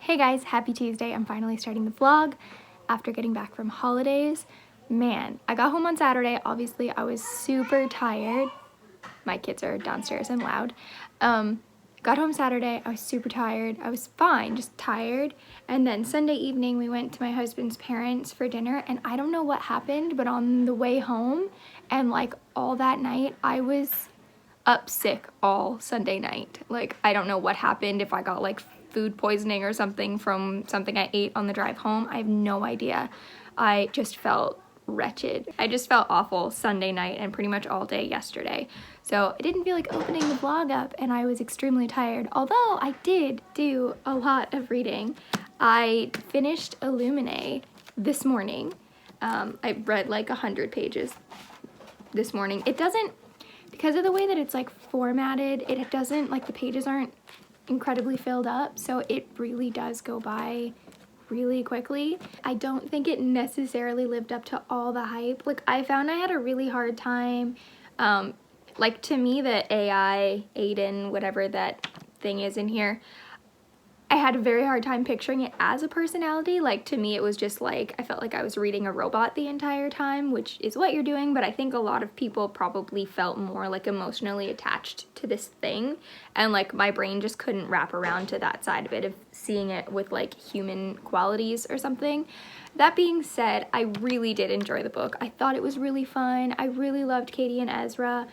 Hey guys, happy Tuesday. I'm finally starting the vlog after getting back from holidays. Man, I got home on Saturday. Obviously, I was super tired. My kids are downstairs and loud. Got home Saturday. I was super tired. I was fine, just tired. And then Sunday evening, we went to my husband's parents for dinner. And I don't know what happened, but on the way home and like all that night, I was up sick all Sunday night. Like, I don't know what happened, if I got like food poisoning or something from something I ate on the drive home. I have no idea. I just felt wretched. I just felt awful Sunday night and pretty much all day yesterday. So I didn't feel like opening the vlog up and I was extremely tired. Although I did do a lot of reading. I finished Illuminae this morning. I read like 100 pages this morning. It doesn't, because of the way that it's like formatted, it doesn't, like the pages aren't incredibly filled up, so it really does go by really quickly. I don't think it necessarily lived up to all the hype. Like, I found I had a really hard time, like, to me, the AI, Aiden, whatever that thing is in here, I had a very hard time picturing it as a personality. Like, to me, it was just like, I felt like I was reading a robot the entire time, which is what you're doing, but I think a lot of people probably felt more like emotionally attached to this thing, and like my brain just couldn't wrap around to that side of it, of seeing it with like human qualities or something. That being said, I really did enjoy the book. I thought it was really fun. I really loved Katie and Ezra.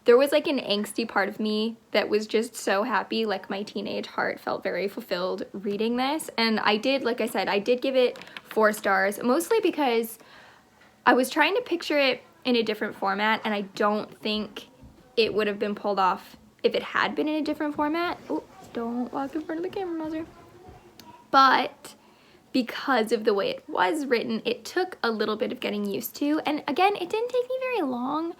There was like an angsty part of me that was just so happy, like my teenage heart felt very fulfilled reading this. And I did, like I said, I did give it 4 stars, mostly because I was trying to picture it in a different format, and I don't think it would have been pulled off if it had been in a different format. Oh, don't walk in front of the camera, Mother. But because of the way it was written, it took a little bit of getting used to. And again, it didn't take me very long,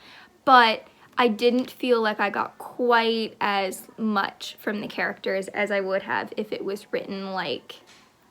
but I didn't feel like I got quite as much from the characters as I would have if it was written like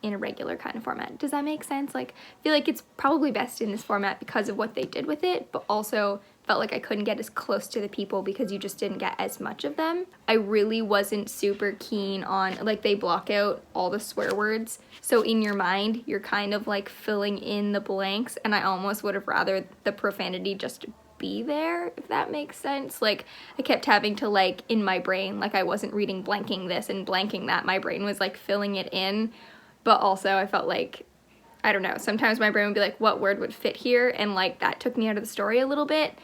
in a regular kind of format. Does that make sense? Like, I feel like it's probably best in this format because of what they did with it, but also felt like I couldn't get as close to the people because you just didn't get as much of them. I really wasn't super keen on, like, they block out all the swear words, so in your mind you're kind of like filling in the blanks, and I almost would have rather the profanity just be there, if that makes sense. Like, I kept having to, like, in my brain, like, I wasn't reading blanking this and blanking that. My brain was like filling it in, but also I felt like, I don't know, sometimes my brain would be like, what word would fit here, and like that took me out of the story a little bit.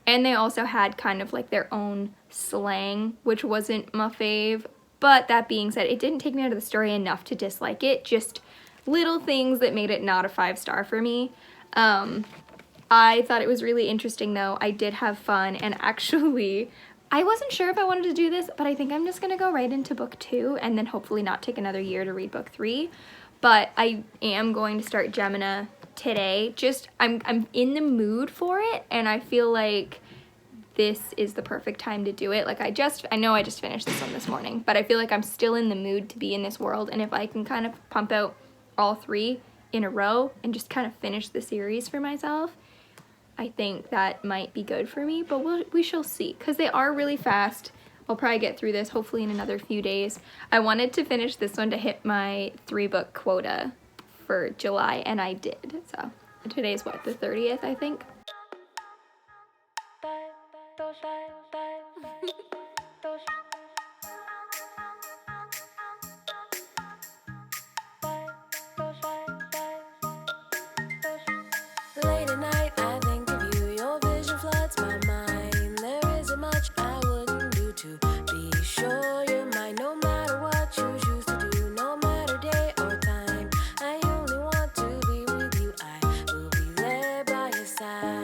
And they also had kind of like their own slang, which wasn't my fave. But that being said, it didn't take me out of the story enough to dislike it, just little things that made it not a 5-star for me. I thought it was really interesting though. I did have fun, and actually I wasn't sure if I wanted to do this, but I think I'm just gonna go right into book 2 and then hopefully not take another year to read book 3. But I am going to start Gemina today. Just, I'm in the mood for it, and I feel like this is the perfect time to do it. Like, I know I just finished this one this morning, but I feel like I'm still in the mood to be in this world, and if I can kind of pump out all 3 in a row and just kind of finish the series for myself, I think that might be good for me, but we shall see, because they are really fast. I'll probably get through this hopefully in another few days. I wanted to finish this one to hit my 3-book quota for July, and I did. So today's what, the 30th, I think? Late at night, I think of you, your vision floods my mind. There isn't much I wouldn't do to be sure you're mine. No matter what you choose to do, no matter day or time, I only want to be with you. I will be there by your side.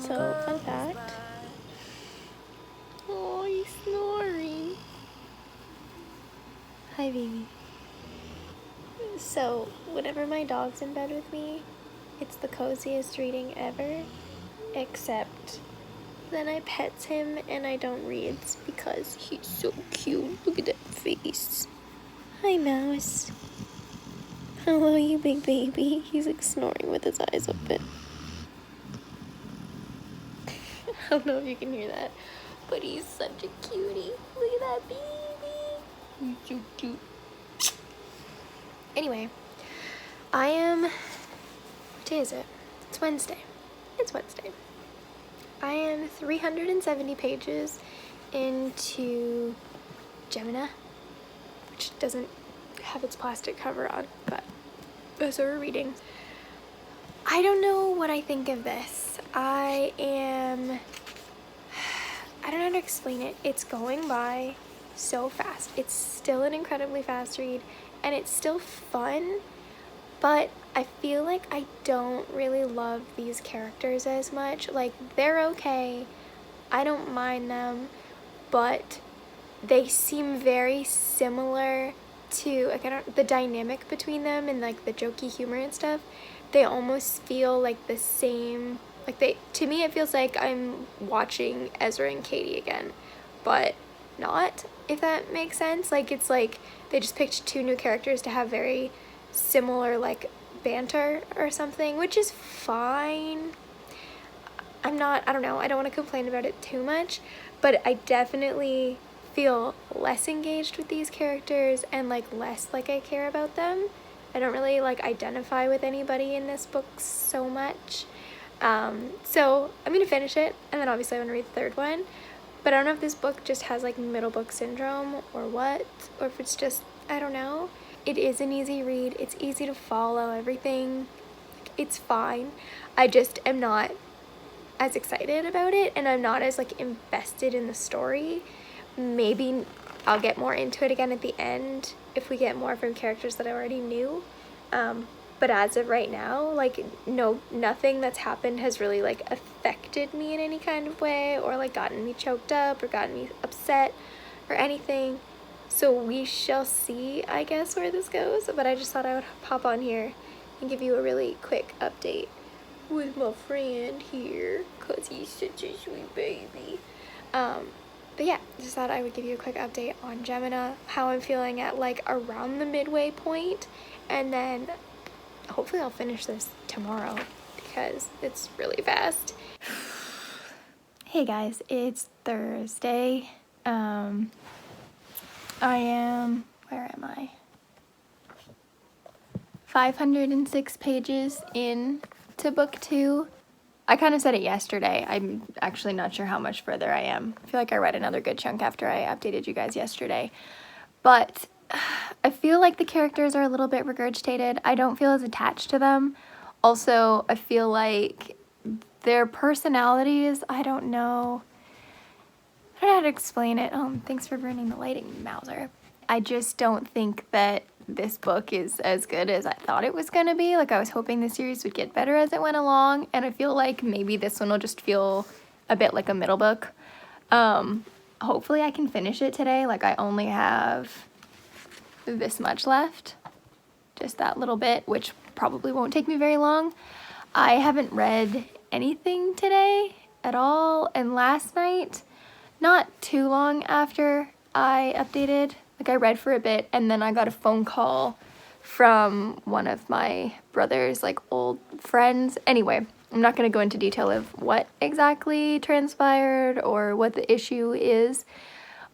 So, fun fact. Oh, he's snoring. Hi, baby. So, whenever my dog's in bed with me, it's the coziest reading ever, except then I pets him and I don't read because he's so cute. Look at that face. Hi, Mouse. Hello, you big baby. He's like snoring with his eyes open. I don't know if you can hear that, but he's such a cutie. Look at that baby. He's so cute. Anyway, what day is it? It's Wednesday. It's Wednesday. I am 370 pages into Gemina, which doesn't have its plastic cover on, but that's what we're reading. I don't know what I think of this. I don't know how to explain it. It's going by so fast. It's still an incredibly fast read, and it's still fun, but I feel like I don't really love these characters as much. Like, they're okay. I don't mind them, but they seem very similar to, like, the dynamic between them and, like, the jokey humor and stuff. They almost feel like the same. Like, to me, it feels like I'm watching Ezra and Katie again, but not, if that makes sense. Like, it's like they just picked two new characters to have very similar, like, banter or something, which is fine. I don't know, I don't want to complain about it too much, but I definitely feel less engaged with these characters and, like, less like I care about them. I don't really, like, identify with anybody in this book so much. So I'm gonna finish it, and then obviously I want to read the third one, but I don't know if this book just has, like, middle book syndrome or what, or if it's just, I don't know. It is an easy read. It's easy to follow everything. It's fine. I just am not as excited about it, and I'm not as, like, invested in the story. Maybe I'll get more into it again at the end if we get more from characters that I already knew. But as of right now, like, nothing that's happened has really, like, affected me in any kind of way, or, like, gotten me choked up or gotten me upset or anything. So we shall see, I guess, where this goes. But I just thought I would pop on here and give you a really quick update with my friend here, because he's such a sweet baby. But yeah, just thought I would give you a quick update on Gemina, how I'm feeling at, like, around the midway point, and then hopefully I'll finish this tomorrow because it's really fast. Hey guys, it's Thursday. Where am I? 506 pages in to book 2. I kind of said it yesterday. I'm actually not sure how much further I am. I feel like I read another good chunk after I updated you guys yesterday. But I feel like the characters are a little bit regurgitated. I don't feel as attached to them. Also, I feel like their personalities, I don't know how to explain it. Thanks for burning the lighting, Mauser. I just don't think that this book is as good as I thought it was gonna be. Like, I was hoping the series would get better as it went along, and I feel like maybe this one will just feel a bit like a middle book. Hopefully I can finish it today. Like, I only have this much left, just that little bit, which probably won't take me very long. I haven't read anything today at all, and last night, not too long after I updated, like, I read for a bit, and then I got a phone call from one of my brother's, like, old friends. Anyway, I'm not going to go into detail of what exactly transpired or what the issue is,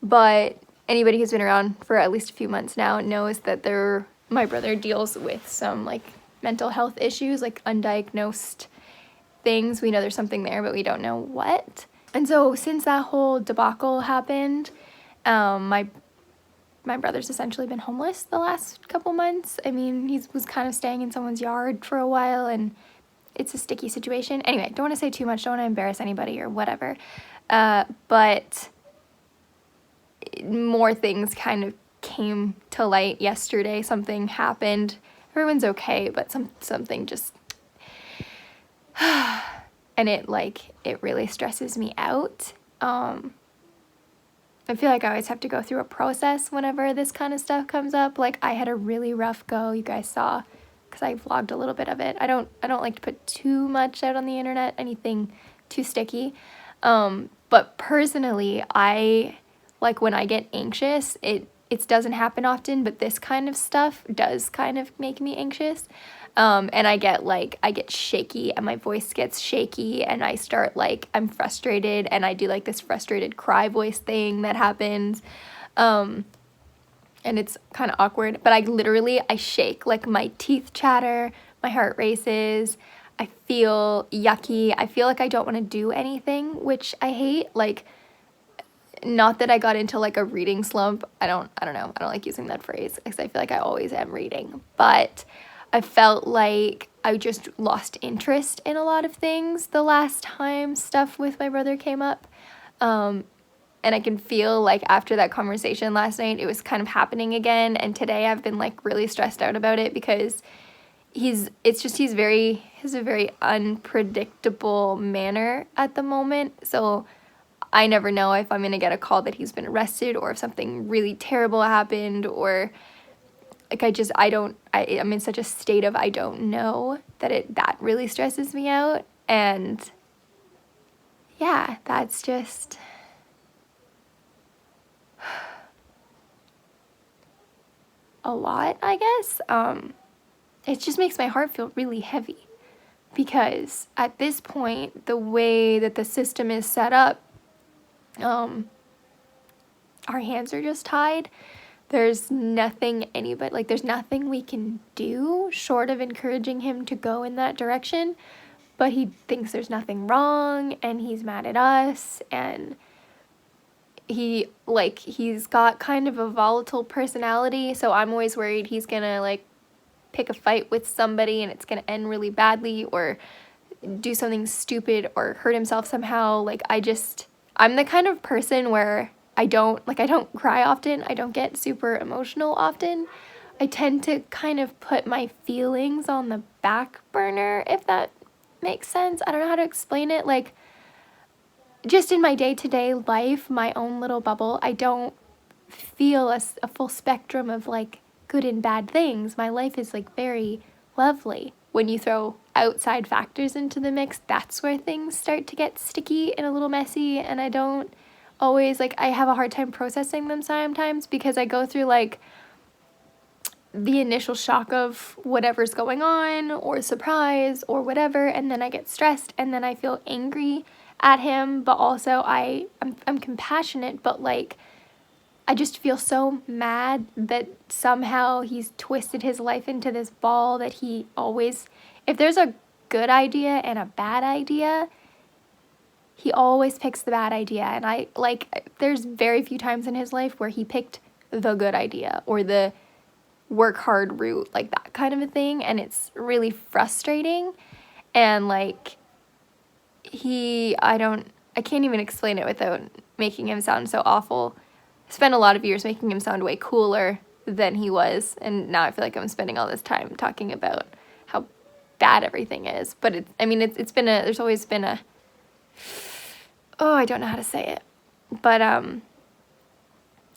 but anybody who's been around for at least a few months now knows that my brother deals with some, like, mental health issues, like undiagnosed things. We know there's something there, but we don't know what. And so since that whole debacle happened, my brother's essentially been homeless the last couple months. I mean, he was kind of staying in someone's yard for a while, and it's a sticky situation. Anyway, don't want to say too much, don't want to embarrass anybody or whatever. But more things kind of came to light yesterday. Something happened. Everyone's okay, but something just and it really stresses me out. I feel like I always have to go through a process whenever this kind of stuff comes up. Like, I had a really rough go, you guys saw, because I vlogged a little bit of it. I don't like to put too much out on the internet, anything too sticky. But personally, I like when I get anxious, it doesn't happen often, but this kind of stuff does kind of make me anxious. And I get shaky, and my voice gets shaky, and I start I'm frustrated, and I do this frustrated cry voice thing that happens. And it's kind of awkward, but I shake, my teeth chatter, my heart races, I feel yucky, I feel like I don't want to do anything, which I hate. Not that I got into a reading slump. I don't know. I don't like using that phrase because I feel like I always am reading, but I felt like I just lost interest in a lot of things the last time stuff with my brother came up. And I can feel after that conversation last night, it was kind of happening again. And today I've been really stressed out about it because he has a very unpredictable manner at the moment. So I never know if I'm going to get a call that he's been arrested, or if something really terrible happened, or I'm in such a state of I don't know that really stresses me out. And yeah, that's just a lot, I guess. It just makes my heart feel really heavy, because at this point, the way that the system is set up, our hands are just tied. There's nothing there's nothing we can do short of encouraging him to go in that direction, but he thinks there's nothing wrong, and he's mad at us, and he's got kind of a volatile personality, so I'm always worried he's gonna pick a fight with somebody and it's gonna end really badly, or do something stupid, or hurt himself somehow. I'm the kind of person where I don't cry often. I don't get super emotional often. I tend to kind of put my feelings on the back burner, if that makes sense. I don't know how to explain it. Just in my day-to-day life, my own little bubble, I don't feel a full spectrum of good and bad things. My life is very lovely. When you throw outside factors into the mix, that's where things start to get sticky and a little messy, and I don't always I have a hard time processing them sometimes, because I go through the initial shock of whatever's going on, or surprise, or whatever, and then I get stressed, and then I feel angry at him, but also I'm compassionate, but I just feel so mad that somehow he's twisted his life into this ball that he always, if there's a good idea and a bad idea, he always picks the bad idea. And there's very few times in his life where he picked the good idea, or the work hard route, that kind of a thing. And it's really frustrating. And I can't even explain it without making him sound so awful. I spent a lot of years making him sound way cooler than he was, and now I feel like I'm spending all this time talking about how bad everything is. But there's always been a, I don't know how to say it, but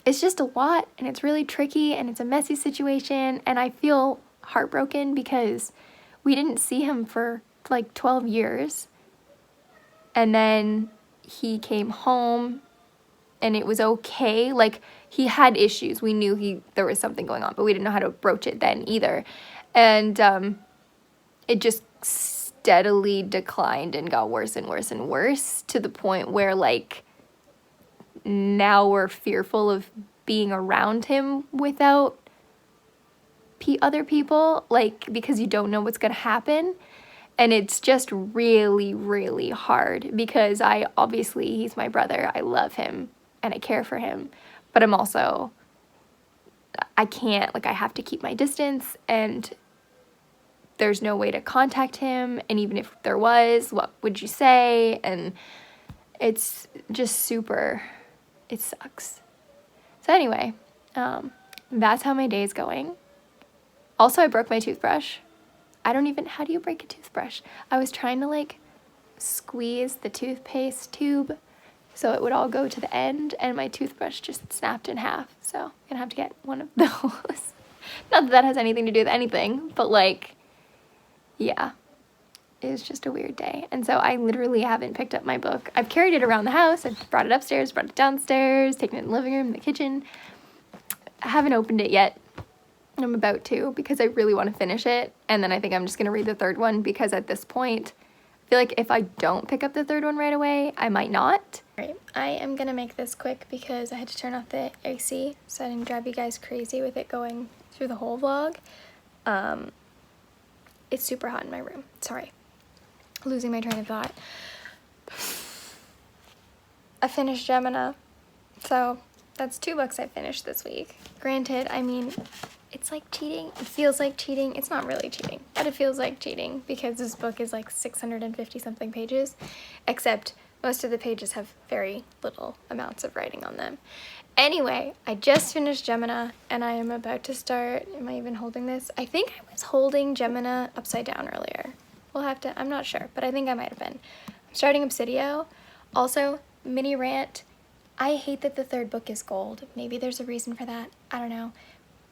it's just a lot, and it's really tricky, and it's a messy situation, and I feel heartbroken because we didn't see him for 12 years, and then he came home, and it was okay. He had issues. We knew there was something going on, but we didn't know how to broach it then either. And it just steadily declined and got worse and worse and worse, to the point where now we're fearful of being around him without other people, because you don't know what's going to happen. And it's just really, really hard, because he's my brother. I love him and I care for him, but I can't, I have to keep my distance, and there's no way to contact him. And even if there was, what would you say? And it's just it sucks. So anyway, that's how my day's going. Also, I broke my toothbrush. How do you break a toothbrush? I was trying to squeeze the toothpaste tube so it would all go to the end, and my toothbrush just snapped in half. So I'm gonna have to get one of those. Not that that has anything to do with anything, but like, yeah, it was just a weird day. And so I literally haven't picked up my book. I've carried it around the house. I've brought it upstairs, brought it downstairs, taken it in the living room, the kitchen. I haven't opened it yet. I'm about to, because I really want to finish it. And then I think I'm just gonna read the third one, because at this point, I feel like if I don't pick up the third one right away, I might not. Alright, I am gonna make this quick because I had to turn off the AC so I didn't drive you guys crazy with it going through the whole vlog. It's super hot in my room. Sorry. Losing my train of thought. I finished Gemina, so that's 2 books I finished this week. Granted, I mean, it's like cheating. It feels like cheating. It's not really cheating, but it feels like cheating because this book is like 650 something pages, except most of the pages have very little amounts of writing on them. Anyway, I just finished Gemina and I am about to start, am I even holding this? I think I was holding Gemina upside down earlier. We'll have to, I'm not sure, but I think I might have been. I'm starting Obsidio. Also, mini rant, I hate that the third book is gold. Maybe there's a reason for that, I don't know.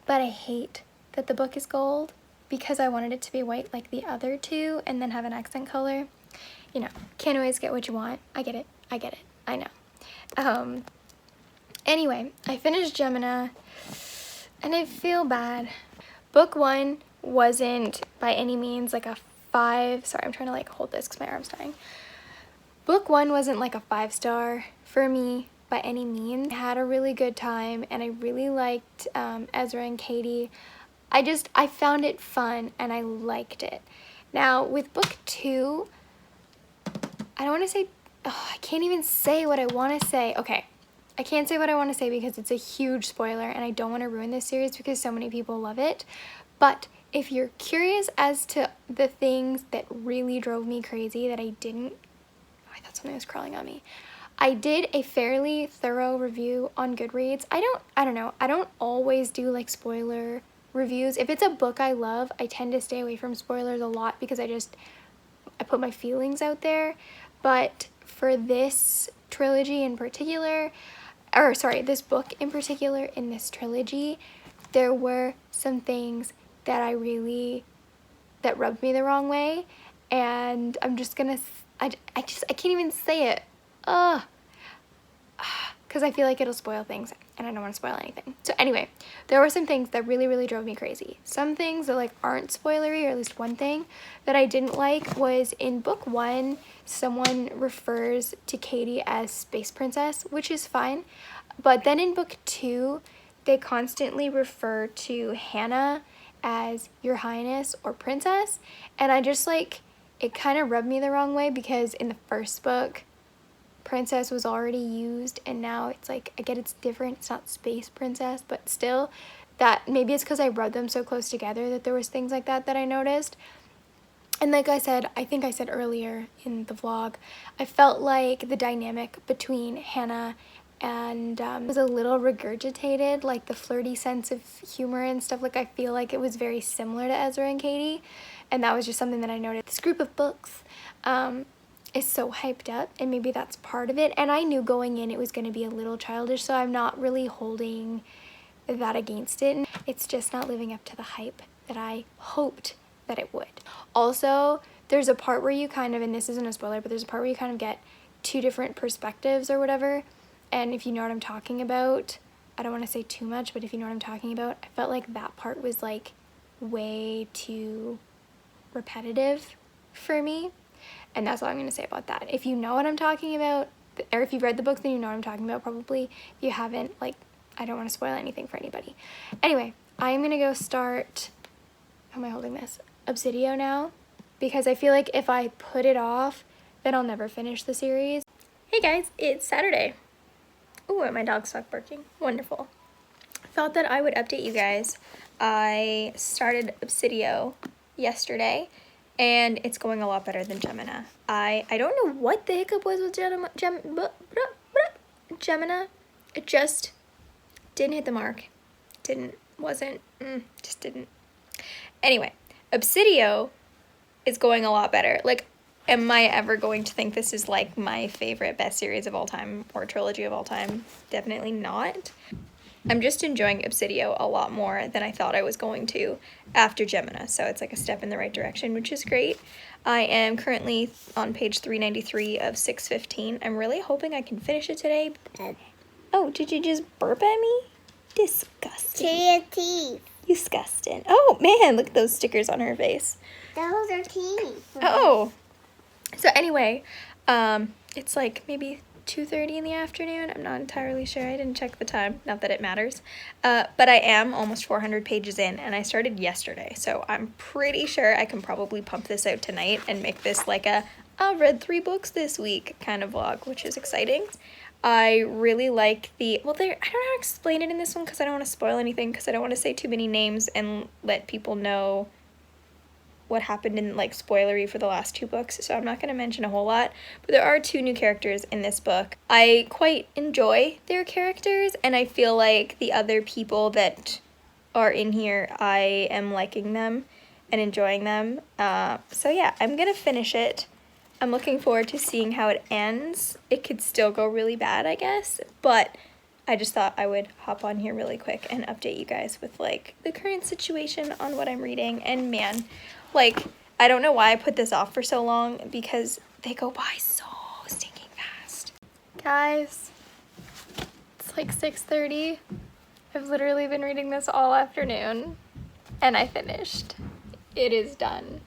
But I hate that the book is gold because I wanted it to be white like the other 2 and then have an accent color. You know, can't always get what you want. I get it, I know. Anyway, I finished Gemina and I feel bad. Book 1 wasn't by any means like a 5, sorry, I'm trying to like hold this because my arm's dying. Book 1 wasn't like a 5-star for me by any means. I had a really good time and I really liked Ezra and Katie. I found it fun and I liked it. Now with book 2, I don't want to say, I can't even say what I want to say. Okay, I can't say what I want to say because it's a huge spoiler and I don't want to ruin this series because so many people love it. But if you're curious as to the things that really drove me crazy that I didn't, I thought something was crawling on me. I did a fairly thorough review on Goodreads. I don't know, I don't always do like spoiler reviews. If it's a book I love, I tend to stay away from spoilers a lot because I put my feelings out there. But for this trilogy in particular, or sorry, this book in particular in this trilogy, there were some things that that rubbed me the wrong way. And I'm just gonna, I can't even say it. Because I feel like it'll spoil things and I don't want to spoil anything. So anyway, there were some things that really drove me crazy. Some things that like aren't spoilery, or at least one thing that I didn't like was in book 1, someone refers to Katie as Space Princess, which is fine. But then in book 2, they constantly refer to Hannah as Your Highness or Princess. And I just like, it kind of rubbed me the wrong way because in the first book, Princess was already used and now it's like, I get it's different, it's not Space Princess, but still, that maybe it's because I read them so close together that there was things like that I noticed. And like I said, I think I said earlier in the vlog, I felt like the dynamic between Hannah and was a little regurgitated, like the flirty sense of humor and stuff. Like I feel like it was very similar to Ezra and Katie, and that was just something that I noticed. This group of books is so hyped up, and maybe that's part of it. And I knew going in it was going to be a little childish, so I'm not really holding that against it. It's just not living up to the hype that I hoped that it would. Also, there's a part where you kind of, and this isn't a spoiler, but there's a part where you kind of get 2 different perspectives or whatever. And if you know what I'm talking about, I don't want to say too much, but if you know what I'm talking about, I felt like that part was like way too repetitive for me. And that's all I'm going to say about that. If you know what I'm talking about, or if you've read the book, then you know what I'm talking about probably. If you haven't, like, I don't want to spoil anything for anybody. Anyway, I'm going to go start, how am I holding this? Obsidio now, because I feel like if I put it off, then I'll never finish the series. Hey guys, it's Saturday. Ooh, and my dog stopped barking. Wonderful. Thought that I would update you guys. I started Obsidio yesterday, and it's going a lot better than Gemina. I don't know what the hiccup was with Gemina. It just didn't hit the mark. Just didn't. Anyway, Obsidio is going a lot better. Like, am I ever going to think this is like my favorite best series of all time or trilogy of all time? Definitely not. I'm just enjoying Obsidio a lot more than I thought I was going to after Gemina, so it's like a step in the right direction, which is great. I am currently on page 393 of 615. I'm really hoping I can finish it today. Oh, did you just burp at me? Disgusting. To your teeth. Disgusting. Oh, man, look at those stickers on her face. Those are teeth. Oh. So anyway, it's like maybe 2:30 in the afternoon. I'm not entirely sure. I didn't check the time. Not that it matters. But I am almost 400 pages in, and I started yesterday. So I'm pretty sure I can probably pump this out tonight and make this like a I read 3 books this week kind of vlog, which is exciting. I really like I don't know how to explain it in this one because I don't want to spoil anything because I don't want to say too many names and let people know what happened in like spoilery for the last 2 books, so I'm not going to mention a whole lot, but there are 2 new characters in this book. I quite enjoy their characters, and I feel like the other people that are in here, I am liking them and enjoying them. So yeah, I'm going to finish it. I'm looking forward to seeing how it ends. It could still go really bad, I guess, but I just thought I would hop on here really quick and update you guys with like the current situation on what I'm reading. And man, like, I don't know why I put this off for so long because they go by so stinking fast. Guys, it's like 6:30. I've literally been reading this all afternoon and I finished. It is done.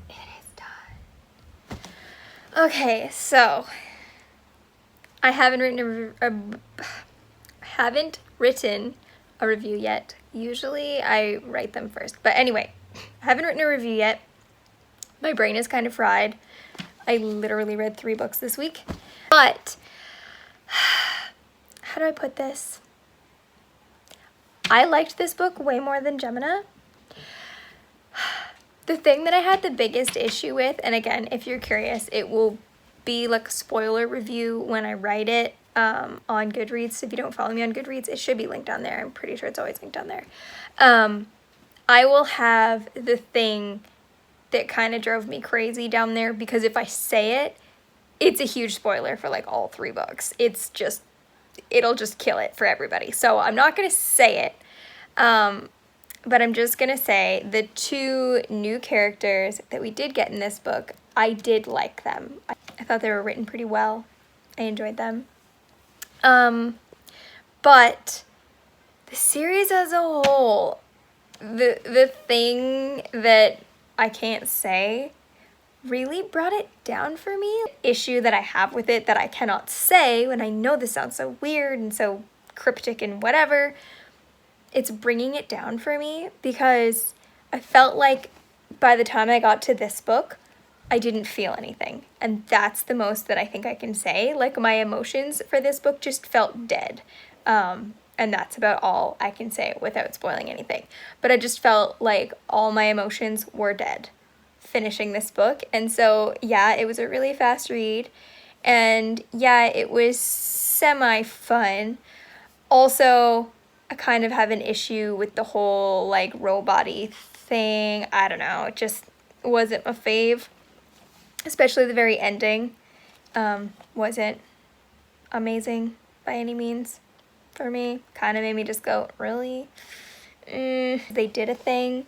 It is done. Okay, so I haven't written a review yet. Usually I write them first, but anyway, I haven't written a review yet. My brain is kind of fried. I literally read 3 books this week, but how do I put this? I liked this book way more than Gemina. The thing that I had the biggest issue with, and again, if you're curious, it will be like a spoiler review when I write it on Goodreads. So if you don't follow me on Goodreads, it should be linked on there. I'm pretty sure it's always linked on there. I will have the thing that kind of drove me crazy down there because if I say it, it's a huge spoiler for like all 3 books. It's just, it'll just kill it for everybody. So I'm not going to say it. But I'm just going to say the 2 new characters that we did get in this book, I did like them. I thought they were written pretty well. I enjoyed them. But the series as a whole, the thing that I can't say really brought it down for me. Issue that I have with it that I cannot say when I know this sounds so weird and so cryptic and whatever, it's bringing it down for me because I felt like by the time I got to this book, I didn't feel anything. And that's the most that I think I can say. Like my emotions for this book just felt dead. And that's about all I can say without spoiling anything. But I just felt like all my emotions were dead finishing this book. And so, yeah, it was a really fast read. And yeah, it was semi-fun. Also, I kind of have an issue with the whole like robot-y thing. I don't know, it just wasn't my fave. Especially the very ending wasn't amazing by any means for me. Kind of made me just go, really? They did a thing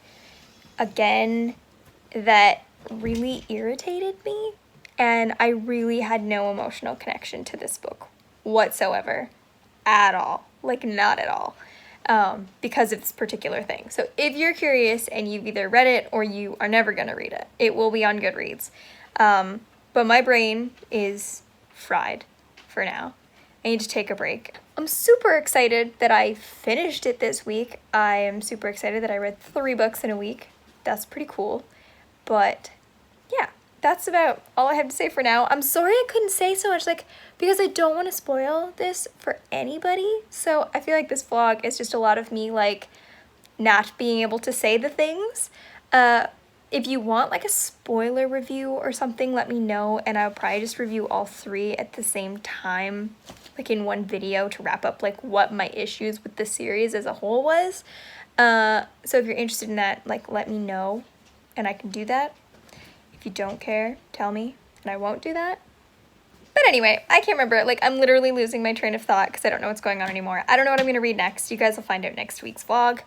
again that really irritated me, and I really had no emotional connection to this book whatsoever at all. Like, not at all. Because of this particular thing. So if you're curious and you've either read it or you are never going to read it, it will be on Goodreads. But my brain is fried for now. I need to take a break. I'm super excited that I finished it this week. I am super excited that I read 3 books in a week. That's pretty cool. But yeah, that's about all I have to say for now. I'm sorry I couldn't say so much, like, because I don't want to spoil this for anybody. So I feel like this vlog is just a lot of me, like, not being able to say the things. If you want, like, a spoiler review or something, let me know, and I'll probably just review all 3 at the same time, like, in one video to wrap up, like, what my issues with the series as a whole was. So if you're interested in that, like, let me know, and I can do that. If you don't care, tell me. and I won't do that. But anyway, I can't remember. Like, I'm literally losing my train of thought because I don't know what's going on anymore. I don't know what I'm going to read next. You guys will find out next week's vlog.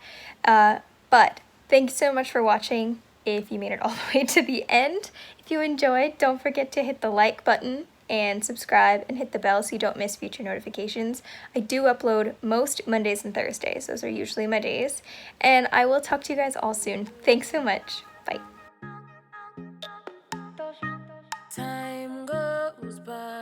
But thank you so much for watching. If you made it all the way to the end, if you enjoyed, don't forget to hit the like button and subscribe and hit the bell so you don't miss future notifications. I do upload most Mondays and Thursdays. Those are usually my days. And I will talk to you guys all soon. Thanks so much. Bye. Time goes by.